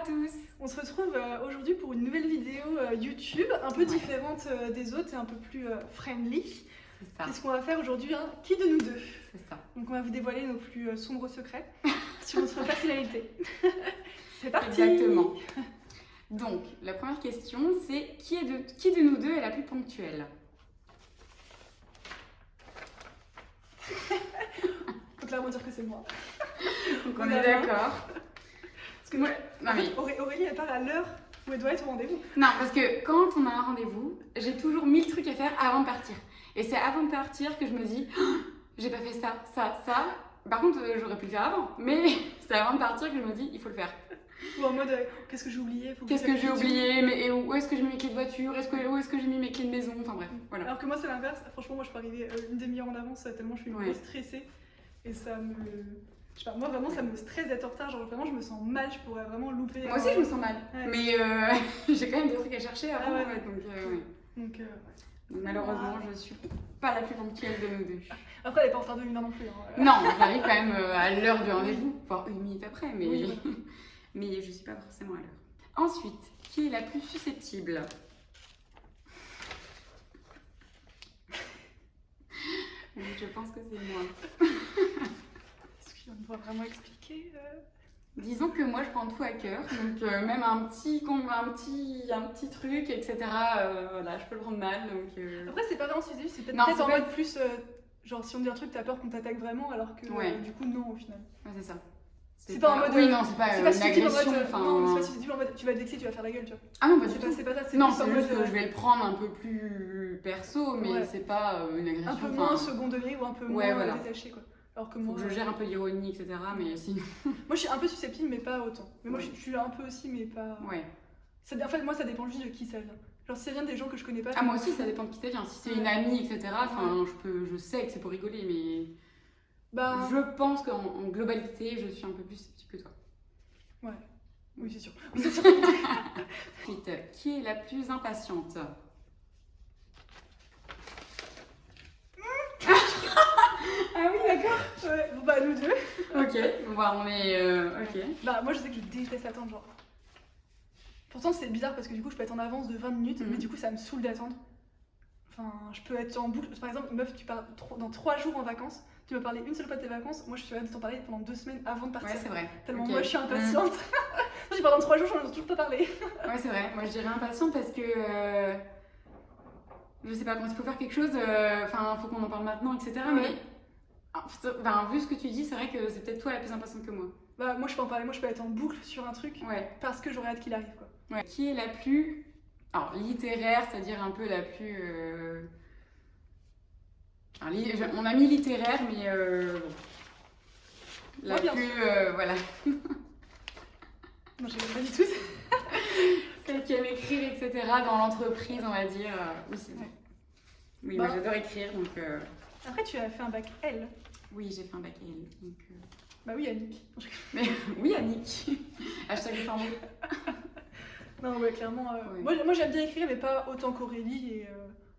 tous. On se retrouve aujourd'hui pour une nouvelle vidéo YouTube, un peu différente des autres et un peu plus friendly. C'est ça. Qu'est-ce qu'on va faire aujourd'hui, hein? Qui de nous deux? C'est ça. Donc on va vous dévoiler nos plus sombres secrets sur notre personnalité. C'est parti. Exactement. Donc, la première question, c'est qui de nous deux est la plus ponctuelle? Faut clairement dire que c'est moi. Donc on est d'accord. Parce que Ouais. Non, mais... Aurélie, elle part à l'heure où elle doit être au rendez-vous. non, parce que quand on a un rendez-vous, j'ai toujours 1000 trucs à faire avant de partir. Et c'est avant de partir que je me dis, oh, j'ai pas fait ça. Par contre, j'aurais pu le faire avant, mais c'est avant de partir que je me dis, il faut le faire. Ou en mode, qu'est-ce que j'ai oublié? Qu'est-ce que j'ai oublié? Mais où est-ce que j'ai mis mes clés de voiture? Où est-ce que j'ai mis mes clés de maison? Enfin bref, voilà. Alors que moi, c'est l'inverse. Franchement, moi, je peux arriver une demi-heure en avance tellement je suis Ouais. stressée. Et ça me... Je sais pas, moi, vraiment, ça me stresse d'être en retard. Genre, vraiment, je me sens mal. Je pourrais vraiment louper. Moi aussi, je me sens mal. Ouais. Mais j'ai quand même des trucs à chercher avant. Ah ouais. Ouais, donc, ouais. Donc, Donc, malheureusement, je suis pas la plus ponctuelle de nous deux. après, elle est pas en retard de 1 heure non plus. Hein. Non, j'arrive quand même à l'heure du rendez-vous, voire 1 minute après, mais, Oui. mais je suis pas forcément à l'heure. Ensuite, qui est la plus susceptible? Oui, je pense que c'est moi. Est-ce qu'on doit vraiment expliquer Disons que moi je prends tout à cœur, donc même un petit truc, etc. Voilà, je peux le prendre mal. Donc, Après, c'est pas vraiment susceptible, c'est Non, peut-être c'est en pas- mode plus. Genre, si on dit un truc, t'as peur qu'on t'attaque vraiment, alors que Ouais. du coup, non, au final. ouais, c'est ça. C'est pas en mode. Oui, non, c'est pas C'est une pas susceptible en agression. mode. Enfin... Non, mais c'est pas susceptible en mode. Tu vas te vexer, tu vas faire la gueule, tu vois. Ah non, pas du C'est tout. pas ça, c'est Non, plus en c'est mode. juste que je vais le prendre un peu plus perso, mais Ouais. c'est pas une agression. Un peu enfin, moins second degré ou un peu Ouais, moins voilà. détaché, quoi. Alors que Faut moi. que je gère un peu l'ironie, etc. Mais sinon. Moi, je suis un peu susceptible, mais pas autant. Mais moi, Ouais. je suis un peu aussi, mais pas. Ouais. En fait, moi, ça dépend juste de qui ça vient. Genre, si ça vient des gens que je connais pas. Ah, moi aussi, ça dépend de qui ça vient. Si c'est une amie, etc. Enfin, je sais que c'est pour rigoler, mais. Bah. Je pense qu'en globalité, je suis un peu plus susceptible que toi. Ouais. Oui, c'est sûr. Oui, c'est sûr. Ensuite, qui est la plus impatiente? Ah oui, d'accord. Ouais, bon, bah, nous deux. Ok, bon, bah, on est. Ok. Bah, moi, je sais que je déteste attendre, genre. Pourtant, c'est bizarre parce que du coup, je peux être en avance de 20 minutes, Mhm. mais du coup, ça me saoule d'attendre. Enfin, je peux être en boucle. Par exemple, meuf, tu pars dans 3 jours en vacances, tu vas parler une seule fois de tes vacances. Moi, je suis capable de t'en parler pendant 2 semaines avant de partir. Ouais, c'est vrai. Tellement Ok. moi, je suis impatiente. Moi, je pars dans 3 jours, j'en ai toujours pas parlé. Ouais, c'est vrai. Moi, je dirais impatiente parce que. Je sais pas, quand il faut faire quelque chose, enfin, faut qu'on en parle maintenant, etc. Ouais. Mais. Enfin, vu ce que tu dis, c'est vrai que c'est peut-être toi la plus impatiente que moi. Bah, moi, je peux en parler. Moi, je peux être en boucle sur un truc Ouais. parce que j'aurais hâte qu'il arrive, quoi. Ouais. Qui est la plus. Alors, littéraire, c'est-à-dire un peu la plus. Alors, on a mis littéraire, mais. Bon. La Ouais, bien plus. Voilà. Non, j'ai pas du tout. Celle qui aime écrire, etc. dans l'entreprise, on va dire. Oui, c'est vrai. Oui, moi Bah. j'adore écrire, donc. Après, tu as fait un bac L. Oui, j'ai fait un bac L. Donc, Bah oui, Annick. mais oui, Annick. Hashtag formé. Non, ouais, clairement. Ouais. Moi, j'aime bien écrire, mais pas autant qu'Aurélie. Et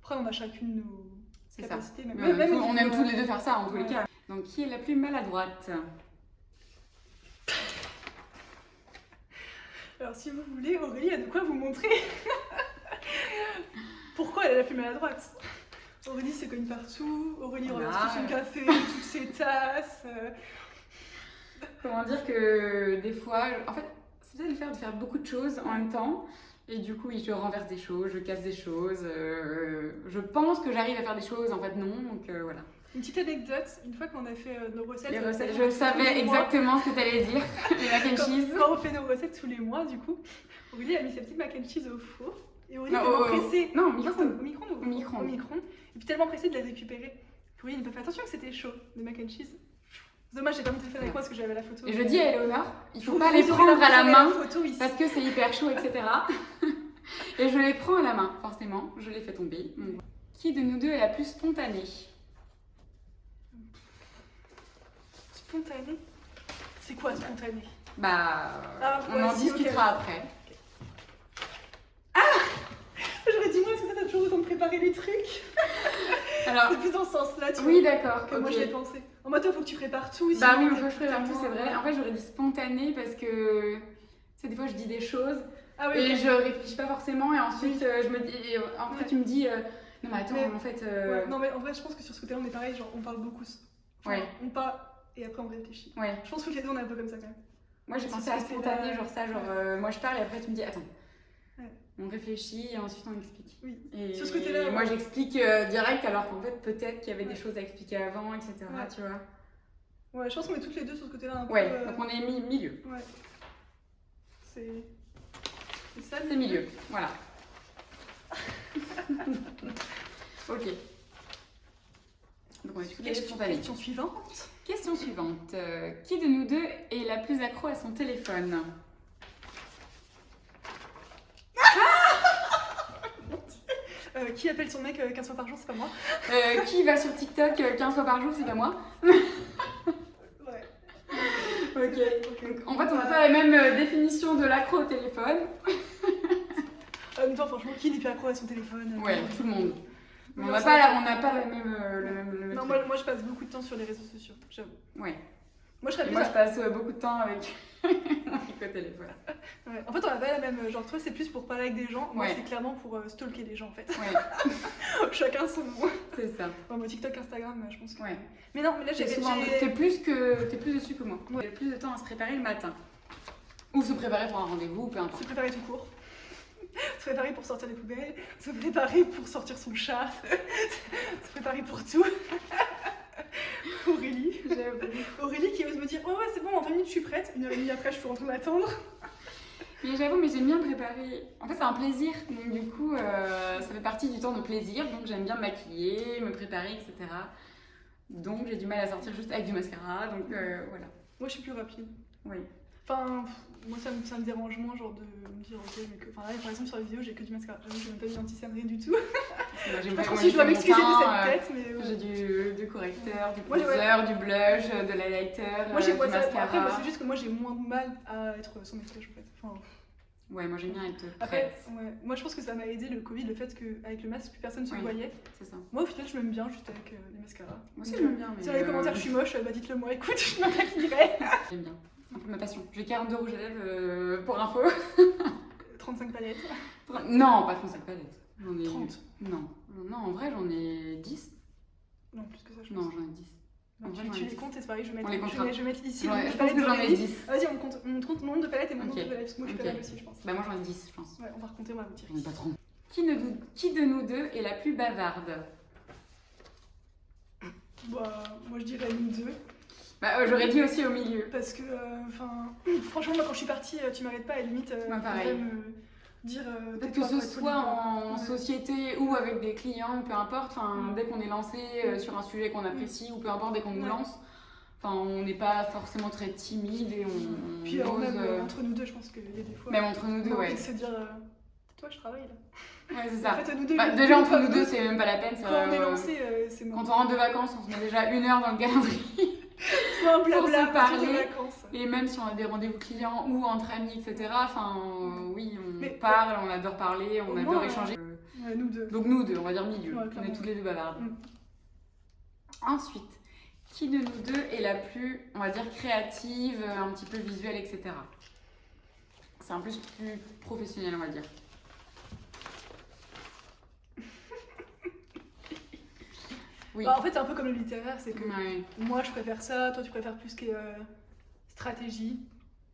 après, on a chacune nos C'est ça. capacités. Même, Mais même on au aime niveau, tous les deux faire ça, en tous les ouais. cas. Donc, qui est la plus maladroite? Alors, si vous voulez, Aurélie a de quoi vous montrer. Pourquoi elle est la plus maladroite? Aurélie se cogne partout. Aurélie Voilà. ramasse tout son café, toutes ses tasses. Comment dire que des fois, en fait, c'est peut-être le faire de faire beaucoup de choses en même temps. Et du coup, oui, je renverse des choses, je casse des choses. Je pense que j'arrive à faire des choses, en fait, non. Donc voilà. Une petite anecdote, une fois qu'on a fait nos recettes. Les on recettes, fait je savais tous les mois. exactement ce que tu allais dire. Les mac and cheese. Quand on fait nos recettes tous les mois, du coup, Aurélie a mis sa petite mac and cheese au four. Et Aurélie Non, est tellement pressée. non, au Non, micro. c'était au micro-ondes. Au micro-ondes. Au micro-ondes. Et puis tellement pressée de les récupérer. Aurélie n'a pas fait attention que c'était chaud, les mac and cheese. Dommage, j'ai pas mon téléphone avec moi parce que j'avais la photo. Et je dis à Eleonore, il faut Vous- pas les vous aurez prendre à la vous aurez main photo ici. parce que c'est hyper chaud, etc. Et je les prends à la main, forcément. Je les fais tomber. Donc, qui de nous deux est la plus spontanée? Spontané. C'est quoi spontané? Bah, Ah, on ouais, en si, discutera ok. après. J'aurais dit moi, est-ce que t'as toujours le temps de préparer les trucs? Alors, C'est plus dans ce sens-là, tu oui, vois, d'accord. que moi ok. je l'ai pensé. En mode, toi, faut que tu prépares tout. Bah sinon oui, t'es moi je prépare tout, tellement, c'est vrai. En fait, j'aurais dit spontané parce que sais, des fois je dis des choses Ah oui, et ok. je réfléchis pas forcément et ensuite je me dis, et après Ouais. tu me dis, non mais attends, Mais- en fait, Ouais, non, mais en vrai, je pense que sur ce côté-là, on est pareil, genre, on parle beaucoup. Enfin, Ouais. on parle et après on réfléchit. ouais. Je pense que les deux, on est un peu comme ça quand même. Moi j'ai Sur pensé ce à côté-là, spontané, genre ça, genre moi je parle et après tu me dis, attends. Ouais. On réfléchit et ensuite on explique. Oui. Et Sur ce côté-là, moi ouais. j'explique direct alors qu'en fait peut-être qu'il y avait des Ouais. choses à expliquer avant, etc. Ouais. Tu vois. Ouais, je pense qu'on est toutes les deux sur ce côté-là un peu. Ouais, donc on est milieu. Ouais. C'est ça, C'est milieu, voilà. Ok. Donc on est toutes les deux spontanées. Question suivante. Question suivante. Qui de nous deux est la plus accro à son téléphone? Qui appelle son mec 15 fois par jour, c'est pas moi. Qui va sur TikTok 15 fois par jour? C'est pas moi. Ouais. Ok. Donc, en fait, on n'a pas la même définition de l'accro au téléphone. En même temps, franchement, qui n'est plus accro à son téléphone? Ouais, tout le monde. Mais Non, on n'a ça pas, va. on n'a pas le même Non, truc. moi je passe beaucoup de temps sur les réseaux sociaux, j'avoue. Ouais. Moi je serais Et plus. moi, je passe beaucoup de temps avec le téléphone. Ouais. En fait, on a pas la même. Genre, toi, c'est plus pour parler avec des gens. Moi, Ouais. c'est clairement pour stalker les gens en fait. Ouais, Chacun son. c'est ça. Ouais, moi, TikTok, Instagram, je pense que. Ouais. Mais non, mais là, T'es plus dessus que moi. Ouais. J'ai plus de temps à se préparer le matin. Ou se préparer pour un rendez-vous, peu Se importe. préparer tout court. Se préparer pour sortir les poubelles. Se préparer pour sortir son chat. Se préparer pour tout. Aurélie. Aurélie qui ose me dire oh ouais, c'est bon, en 20 minutes je suis prête. 1h30 après, je suis en train d'attendre. Mais j'avoue, mais j'aime bien préparer. En fait, c'est un plaisir. Donc, du coup, ça fait partie du temps de plaisir. Donc, j'aime bien me maquiller, me préparer, etc. Donc, j'ai du mal à sortir juste avec du mascara. Donc, voilà. Moi, je suis plus rapide. Oui. Enfin, moi, ça me dérange moins, genre de me dire ok, mais que. Enfin, là, par exemple, sur la vidéo, j'ai que du mascara. J'avoue, j'ai même pas mis d'anti-cerne, rien du tout. Moi, j'aime Je pas pense comment si je dois mon m'excuser de teint, cette tête, mais. J'ai du correcteur, du Moi, j'ai- bronzer, du blush, de l'highlighter, Moi, j'ai du moi, ça. mascara. Après, moi, c'est juste que moi, j'ai moins de mal à être sans maquillage en fait. Enfin, Ouais, moi j'aime bien être après, prête. ouais. Moi, je pense que ça m'a aidé le Covid, le fait qu'avec le masque, plus personne se Oui. voyait. C'est ça. Moi, au final, je m'aime bien juste avec les mascaras. Moi aussi Donc, j'aime bien. Mais Si dans les commentaires je suis moche, bah dites-le moi, écoute, je me maquillerai. J'aime bien. C'est un peu ma passion. J'ai 42 rouges à lèvres pour info. 35 palettes. Non, pas 35 palettes. J'en ai 30. Non. Non, en vrai j'en ai 10. Non, plus que ça, je pense. Non, j'en ai 10. Bah, en vrai, tu j'en ai les 10. comptes et c'est pareil, je vais On mettre, les comptera. je vais mettre ici Ouais, le je pense palette que j'en ai d'Aurélie. 10. Vas-y, on compte le nombre de palettes et mon nombre Ok. de palettes, parce que moi je suis Ok. pas mal aussi, je pense. Bah moi j'en ai 10, je pense. Ouais, on va recompter, on va vous dire. J'en ai pas 30. Qui de nous deux est la plus bavarde? Bah, moi je dirais nous deux. Bah j'aurais dit aussi au milieu. Parce que, enfin, franchement, moi quand je suis partie, tu m'arrêtes pas, à la limite, Ouais, pareil. faudrait me dire. Peut-être tais-toi que pour ce être soit poli, en quoi. société ou avec des clients, peu importe, Mm. dès qu'on est lancé sur un sujet qu'on apprécie ou peu importe, dès qu'on nous Ouais. lance, on n'est pas forcément très timide et on Puis ose, même entre nous deux, je pense qu'il y a des fois. même entre nous on deux, a envie ouais. de se dire, toi je travaille là. Ouais, c'est En ça. fait, nous deux, Bah, nous déjà deux, entre comme nous deux, nous, c'est même pas la peine. quand on est lancé, c'est Quand mort. on rentre de vacances, on se met déjà 1 heure dans le calendrier. Un pour blabla, se parler. de vacances. Et même si on a des rendez-vous clients ou entre amis, etc., oui, on Mais- parle, on adore parler, on Au adore moins, échanger. Ouais, nous deux. Donc nous deux, on va dire milieu. Ouais, On est clairement. toutes les deux bavardes. Mm. Ensuite, qui de nous deux est la plus, on va dire, créative, un petit peu visuelle, etc. C'est un plus professionnel, on va dire. Oui. Bah, en fait, c'est un peu comme le littéraire, c'est que Ouais. moi je préfère ça, toi tu préfères plus que stratégie.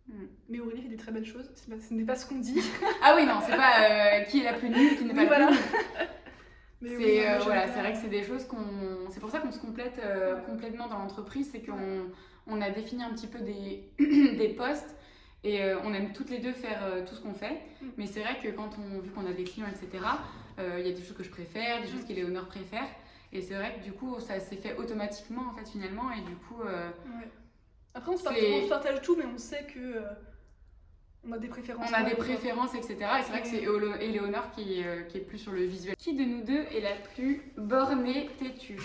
Mm. Mais Aurélie fait des très belles choses, ce n'est pas ce qu'on dit. Ah oui, non, c'est pas qui est la plus nulle, qui n'est pas Oui, la voilà. plus nulle. Mais C'est oui, moi, j'aime voilà, bien. c'est vrai que c'est des choses qu'on. C'est pour ça qu'on se complète complètement dans l'entreprise, c'est qu'on a défini un petit peu des, des postes et on aime toutes les deux faire tout ce qu'on fait. Mm. Mais c'est vrai que vu qu'on a des clients, etc., il y a des choses que je préfère, des choses qu'Éléonore préfère. Et c'est vrai que du coup, ça s'est fait automatiquement en fait finalement. Et du coup, Ouais. Après, on se c'est- partage tout, mais on sait que on a des préférences. on a des préférences, etc. Et c'est vrai que c'est Éléonore qui est plus sur le visuel. Qui de nous deux est la plus bornée têtue?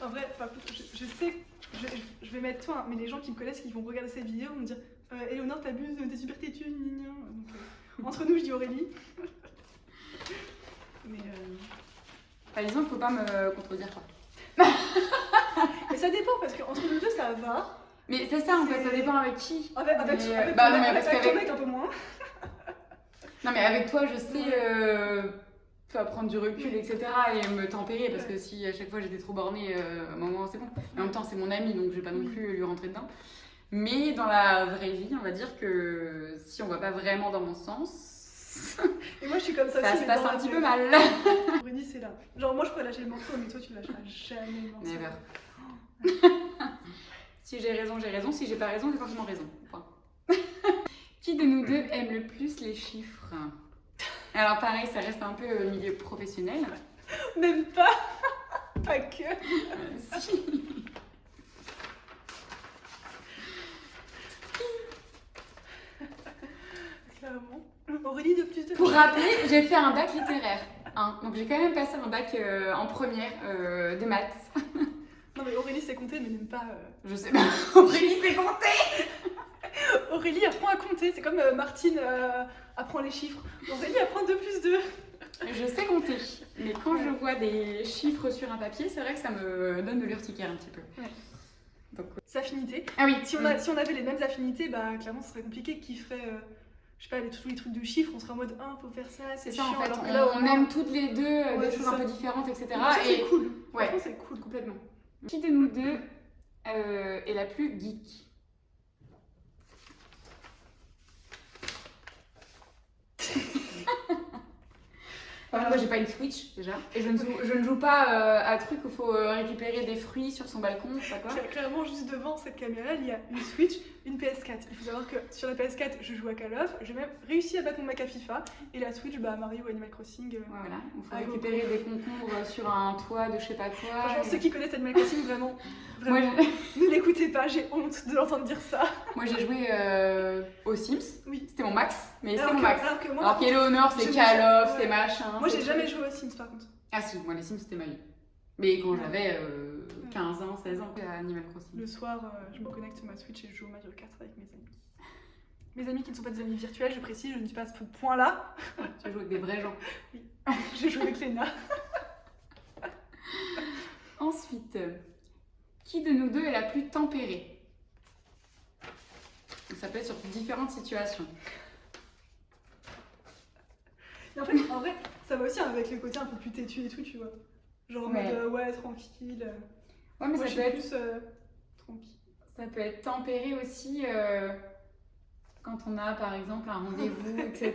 En vrai, enfin, je sais, je vais mettre toi, hein, mais les gens qui me connaissent, qui vont regarder cette vidéo, vont me dire Éléonore, t'abuses, t'es super têtue, gna gna. Donc, entre nous, je dis Aurélie. Mais, Par exemple, faut pas me contredire quoi. mais ça dépend, parce qu'entre nous deux, ça va. Mais c'est ça en fait, ça dépend avec qui. Avec Mais, ton bah, mec, mais parce avec ton qu'avec- mec un peu moins. Non mais avec toi je sais tu vas prendre du recul etc. et me tempérer parce que si à chaque fois j'étais trop bornée, à un moment c'est bon. Mais en même temps c'est mon ami donc je vais pas non plus lui rentrer dedans. Mais dans la vraie vie on va dire que si on va pas vraiment dans mon sens, Et moi je suis comme ça ça aussi. se mais passe dans un la petit vraie peu mal. vie. Aurélie c'est là. Genre moi je pourrais lâcher le morceau mais toi tu lâcheras jamais le morceau. Never. Si j'ai raison, si j'ai pas raison, j'ai forcément raison. Point. Qui de nous deux aime le plus les chiffres? Alors pareil, ça reste un peu au milieu professionnel. Même pas. Pas que. Si. Clairement. Aurélie de plus de. Pour rappeler, j'ai fait un bac littéraire. Hein. Donc j'ai quand même passé un bac en première de maths. Non mais Aurélie c'est compter mais même pas. Je sais pas. Aurélie, c'est compté. Aurélie apprend à compter, c'est comme Martine apprend les chiffres. Aurélie apprend 2 plus 2. Je sais compter, mais quand je vois des chiffres sur un papier, c'est vrai que ça me donne de l'urticaire un petit peu. Ouais. Donc, C'est affinité. ah oui, Si on avait les mêmes affinités, bah clairement ce serait compliqué. Qui ferait, je sais pas, tous les trucs de chiffres, on serait en mode faut faire ça, c'est c'est ça chiant. en fait, Alors que là, on aime toutes les deux Ouais, des c'est choses ça. un peu différentes, etc. Donc ça, c'est cool. Ouais, Franchement, c'est cool. complètement. Qui de nous deux est la plus geek? Moi j'ai pas une Switch déjà et je ne joue pas à truc où il faut récupérer des fruits sur son balcon, je sais pas quoi. Clairement, juste devant cette caméra, il y a une Switch, une PS4. Il faut savoir que sur la PS4, je joue à Call of, j'ai même réussi à battre mon mec à FIFA, et la Switch, bah Mario ou Animal Crossing. Ouais, voilà, il faut Ah, récupérer des concombres sur un toit de je sais pas quoi. Franchement, et- ceux qui connaissent Animal Crossing, vraiment, Moi, ne l'écoutez pas, j'ai honte de l'entendre dire ça. Moi j'ai joué aux Sims, Oui. c'était mon max, mais c'est Alors mon que, max. alors que moi, Alors qu'Eleonore c'est j'ai- Call of, ouais. c'est machin. moi c'est j'ai jamais truc. joué aux Sims par contre. Ah si, moi les Sims c'était ma vie. Mais quand Ouais. j'avais 15 ans, 16 ans, à Animal Crossing. Le soir, je me connecte sur ma Switch et je joue au Mario Kart avec mes amis. Mes amis qui ne sont pas des amis virtuels, je précise, je ne dis pas ce point-là. Tu joues avec des vrais gens. J'ai joué avec Léna. Ensuite, qui de nous deux est la plus tempérée? Donc, ça peut être sur différentes situations. Et en vrai, ça va aussi avec le côté un peu plus têtu et tout, tu vois. Genre en Ouais. mode ouais, tranquille. Ouais, mais Moi, je ça suis peut, être, plus tranquille. ça peut être tempéré aussi quand on a par exemple un rendez-vous, etc.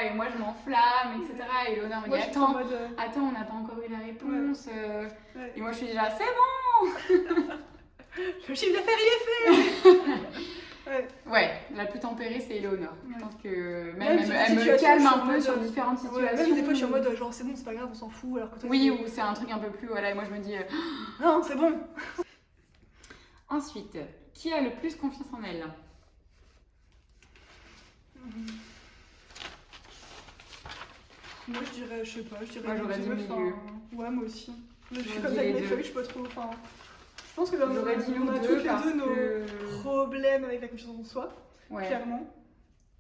Et moi je m'enflamme, etc. Et Léonore me Moi, dit je suis en attends, mode. attends, on n'a pas encore eu la réponse. Ouais. Et moi je suis déjà c'est bon. Le chiffre d'affaires, il est fait. Ouais. Ouais, la plus tempérée c'est Léonore. Je Ouais. pense que Même même sur elle des me situations, calme je suis un en peu mode, sur différentes Ouais, situations. même des fois, je suis en mode genre c'est bon, c'est pas grave, on s'en fout. Alors que toi, Oui, c'est- ou c'est un truc un peu plus voilà. Et moi je me dis Non, c'est bon. ensuite, qui a le plus confiance en elle? Moi, je dirais, je sais pas, je dirais. Moi, j'aurais les dit deux, milieu. Ouais, moi aussi. Je suis J'aurais comme dit ça avec les mes deux. feuilles, je suis pas trop. Enfin, je pense que dans J'aurais dit nous on a deux toutes les parce deux nos que problèmes avec la confiance en soi, ouais. clairement.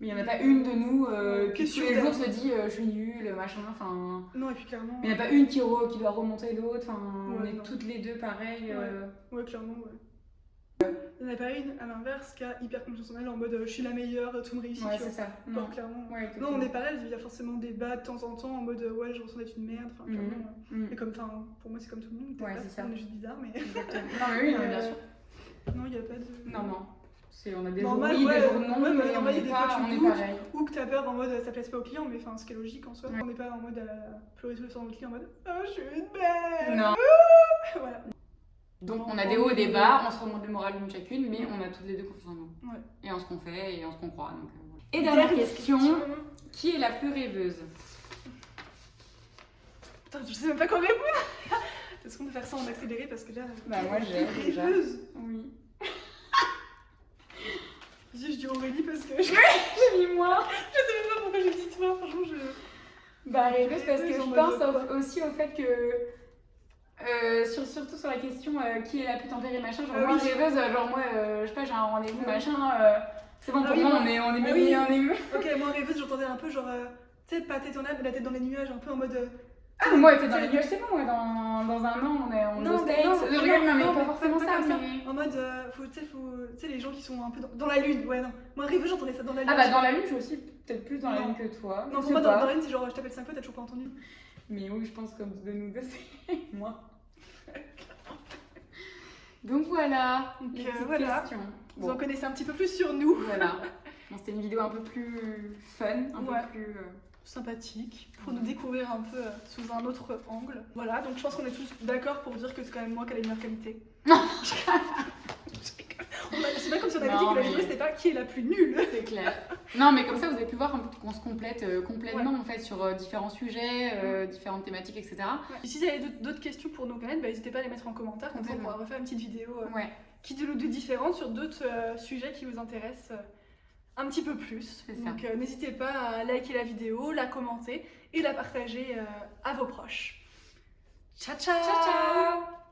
Mais il n'y en a pas une de nous qui Qu'est-ce tous que les tu jours veux se dit je suis nulle, machin, enfin... Non, et puis clairement. Mais il n'y en a pas une qui doit remonter l'autre, enfin on Ouais, est non. toutes les deux pareilles. Ouais, clairement, ouais. Il n'y en a pas une, à l'inverse, qui a hyper confiance en elle en mode je suis la meilleure, tout me réussit. Ouais, tu c'est vois. ça. Genre, Non. clairement. Ouais, Non, on est pareil, il y a forcément des bas de temps en temps en mode ouais, je ressens d'être une merde. Enfin, clairement. Mhm. Et comme, enfin, pour moi, c'est comme tout le monde. Ouais, peut-être c'est pas, ça. on est juste bizarre, mais. Exactement. Non, mais oui, non, mais bien sûr. Non, il n'y a pas de. Non, non. On a des Normal, jours oui, ouais, des jours non, ouais, mais normal, on il y a des est, fois, pas, tu on est doutes. pareil. Ou que t'as peur en mode ça plaise pas au client, mais enfin, ce qui est logique en soi. Ouais. On n'est pas en mode à pleurer tout le temps dans le client en mode oh, je suis une belle. Non. Voilà. Donc Non, on a non, des hauts et des mais- bas, on se remonte le moral d'une chacune, mais on a toutes les deux confiance en nous. Ouais. Et en ce qu'on fait et en ce qu'on croit. Donc, voilà. Et dernière question, qui est la plus rêveuse? Putain, je sais même pas quoi répondre. Est-ce qu'on peut faire ça en accéléré parce que là. Bah, moi, j'ai déjà. Rêveuse. Oui. Je dis Aurélie parce que je sais J'ai mis moi. même pas pourquoi j'ai dit toi, franchement je. Bah rêveuse parce que Rêveuse, je en pense mode quoi aussi au fait que surtout sur la question qui est la plus tempérée machin, genre Ah moi oui. rêveuse, genre moi je sais pas j'ai un rendez-vous Ah oui. machin, c'est bon Ah pour oui, moi moi- on est Ah mis, oui. on est mis. Ok, moi rêveuse, j'entendais un peu genre, tu sais, pas tête en l'air, mais la tête dans les nuages, un peu en mode. Ah, moi, t'es dans les nuages, c'est bon, moi, dans un an, on est aux States. Regarde, non, mais pas forcément ça, mais... En mode, tu sais, les gens qui sont un peu dans la lune, ouais, non. Moi, Rive, j'entendais ça dans la lune. Ah bah, dans la lune, je suis aussi peut-être plus dans la Non. lune que toi. Non, je pour moi, sais dans pas. la lune, c'est genre, je t'appelle 5 fois, t'as toujours pas entendu. Mais oui, je pense comme de nous deux, c'est moi. Donc voilà, Donc, les petites voilà. questions. Vous en connaissez un petit peu plus sur nous. Voilà. Bon, c'était une vidéo un peu plus fun, un Ouais. peu plus... Sympathique, pour nous découvrir un peu sous un autre angle. Voilà, donc je pense qu'on est tous d'accord pour dire que c'est quand même moi qui a les meilleures qualités. C'est pas comme si on avait dit que la vidéo c'était pas qui est la plus nulle. C'est clair. Non, mais comme ça, vous avez pu voir un peu qu'on se complète complètement en fait sur différents sujets, différentes thématiques, etc. Ouais. Et si vous avez d'autres questions pour nous connaître, bah, n'hésitez pas à les mettre en commentaire, comme ça on pourra refaire une petite vidéo qui de différente sur d'autres sujets qui vous intéressent un petit peu plus. Donc n'hésitez pas à liker la vidéo, la commenter et la partager à vos proches. Ciao ciao, Ciao ciao.